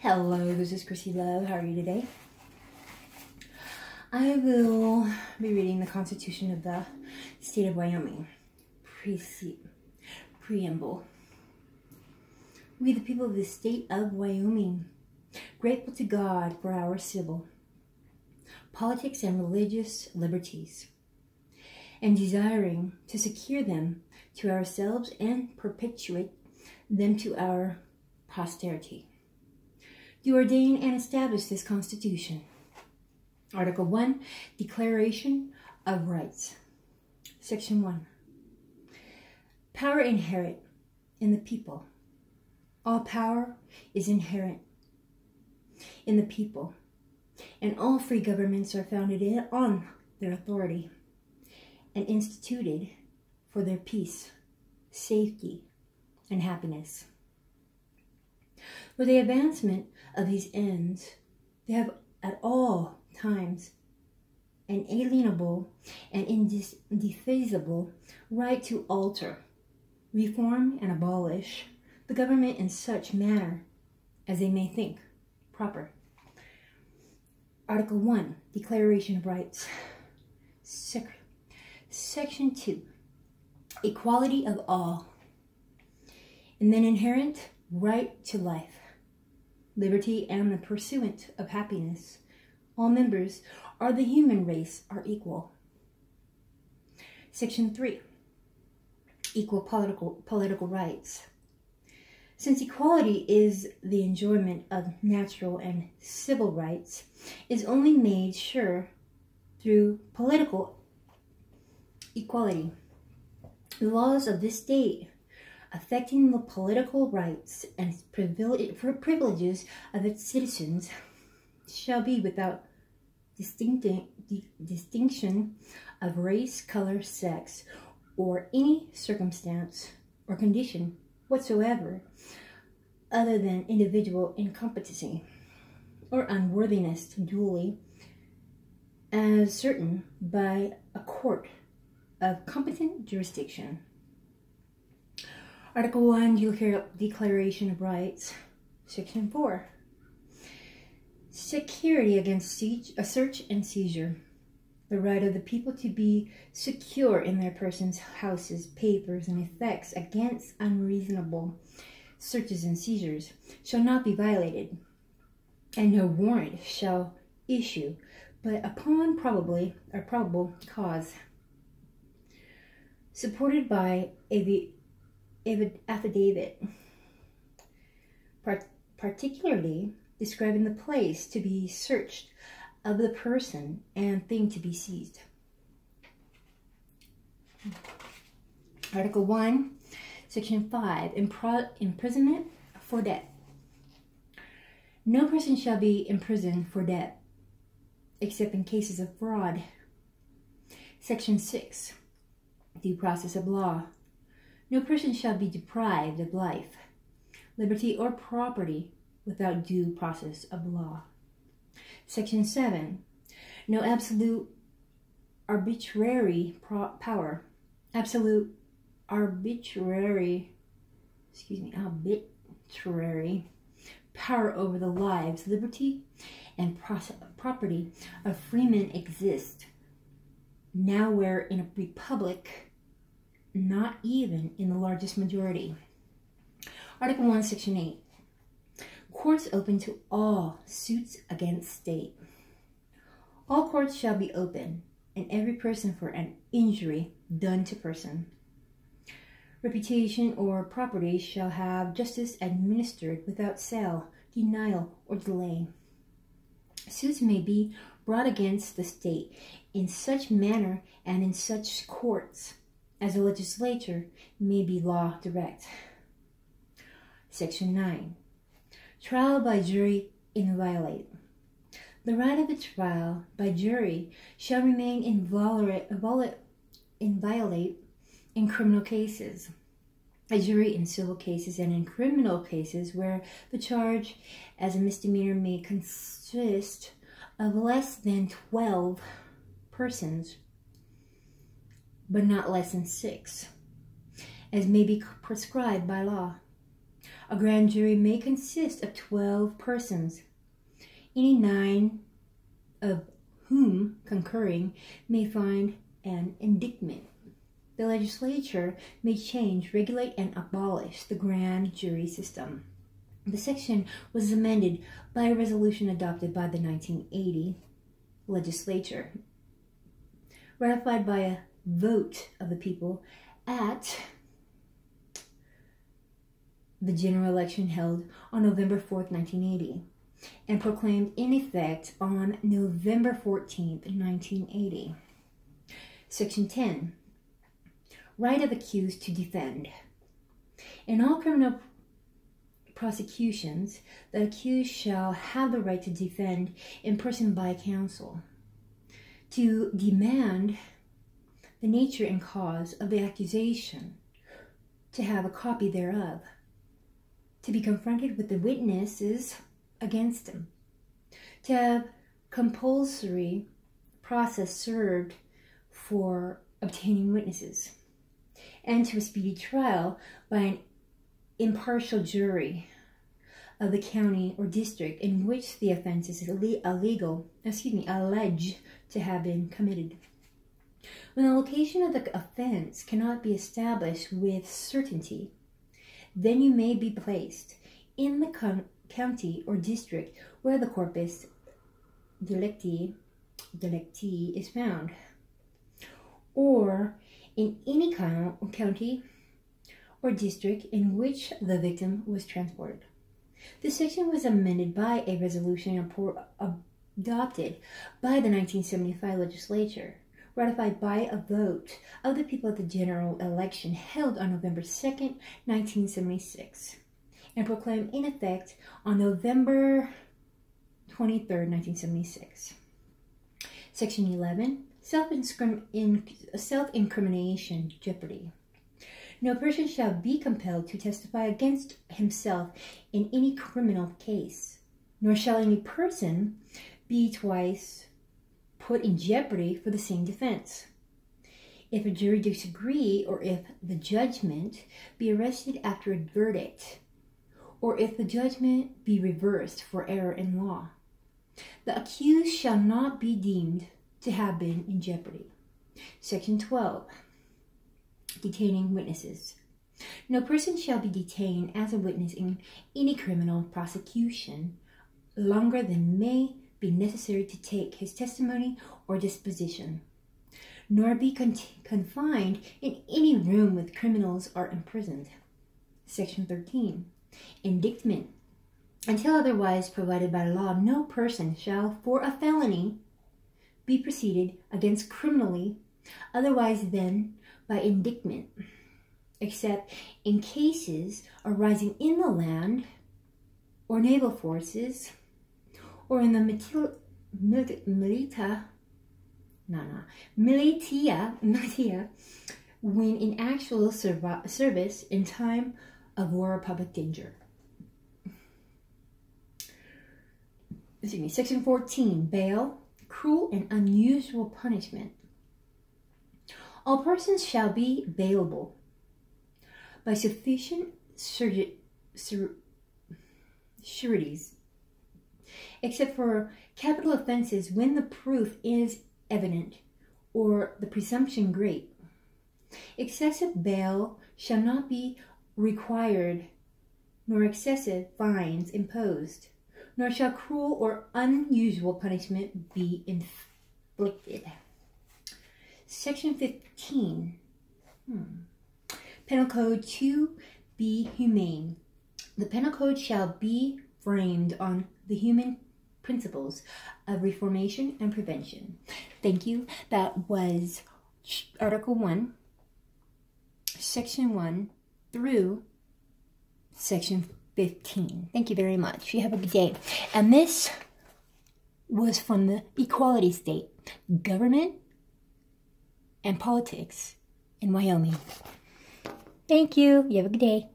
Hello, this is Chrissy Love. How are you today? I will be reading the Constitution of the State of Wyoming. Preamble. We, the people of the State of Wyoming, grateful to God for our civil, politics, and religious liberties, and desiring to secure them to ourselves and perpetuate them to our posterity, do ordain and establish this Constitution. Article 1, Declaration of Rights. Section 1. Power inherent in the people. All power is inherent in the people, and all free governments are founded on their authority and instituted for their peace, safety, and happiness. For the advancement of these ends, they have at all times an alienable and indefeasible right to alter, reform, and abolish the government in such manner as they may think proper. Article 1, Declaration of Rights. Section 2, Equality of all. And then inherent right to life, liberty, and the pursuit of happiness. All members of the human race are equal. Section 3, Equal political rights. Since equality is the enjoyment of natural and civil rights, is only made sure through political equality. The laws of this state affecting the political rights and privileges of its citizens shall be without distinction of race, color, sex, or any circumstance or condition whatsoever other than individual incompetency or unworthiness duly as certain by a court of competent jurisdiction. Article 1, Declaration of Rights. Section 4. Security against search and seizure. The right of the people to be secure in their persons, houses, papers, and effects against unreasonable searches and seizures shall not be violated, and no warrant shall issue but upon probable cause, supported by affidavit, particularly describing the place to be searched of the person and thing to be seized. Article 1, Section 5, Imprisonment for debt. No person shall be imprisoned for debt, except in cases of fraud. Section 6, Due process of law. No person shall be deprived of life, liberty, or property without due process of law. Section 7. No absolute arbitrary power. Arbitrary power over the lives, liberty, and property of freemen exist nowhere in a republic, not even in the largest majority. Article 1, Section 8. Courts open to all suits against state. All courts shall be open, and every person for an injury done to person, reputation, or property shall have justice administered without sale, denial, or delay. Suits may be brought against the state in such manner and in such courts as the legislature may be law direct. Section 9. Trial by jury inviolate. The right of a trial by jury shall remain inviolate in criminal cases, a jury in civil cases, and in criminal cases where the charge as a misdemeanor may consist of less than 12 persons, but not less than 6, as may be prescribed by law. A grand jury may consist of 12 persons, any 9 of whom concurring may find an indictment. The legislature may change, regulate, and abolish the grand jury system. The section was amended by a resolution adopted by the 1980 legislature, ratified by a vote of the people at the general election held on November 4th, 1980, and proclaimed in effect on November 14th, 1980. Section 10. Right of accused to defend. In all criminal prosecutions, the accused shall have the right to defend in person by counsel, to demand the nature and cause of the accusation, to have a copy thereof, to be confronted with the witnesses against him, to have compulsory process served for obtaining witnesses, and to a speedy trial by an impartial jury of the county or district in which the offense is alleged to have been committed. When the location of the offense cannot be established with certainty, then you may be placed in the county or district where the corpus delicti is found, or in any county or district in which the victim was transported. This section was amended by a resolution adopted by the 1975 legislature, ratified by a vote of the people at the general election held on November 2nd, 1976, and proclaimed in effect on November 23rd, 1976. Section 11. Self-incrimination jeopardy. No person shall be compelled to testify against himself in any criminal case, nor shall any person be twice put in jeopardy for the same defense. If a jury disagree, or if the judgment be arrested after a verdict, or if the judgment be reversed for error in law, the accused shall not be deemed to have been in jeopardy. Section 12. Detaining witnesses. No person shall be detained as a witness in any criminal prosecution longer than may be necessary to take his testimony or disposition, nor be confined in any room with criminals or imprisoned. Section 13. Indictment. Until otherwise provided by law, no person shall, for a felony, be proceeded against criminally otherwise than by indictment, except in cases arising in the land or naval forces, or in the militia, when in actual service in time of war or public danger. Section 14. Bail. Cruel and unusual punishment. All persons shall be bailable by sufficient sureties, except for capital offenses when the proof is evident or the presumption great. Excessive bail shall not be required, nor excessive fines imposed, nor shall cruel or unusual punishment be inflicted. Section 15. Penal Code to be humane. The Penal Code shall be framed on the human principles of reformation and prevention. Thank you. That was Article 1, Section 1 through Section 15. Thank you very much. You have a good day. And this was from the Equality State, Government and Politics in Wyoming. Thank you. You have a good day.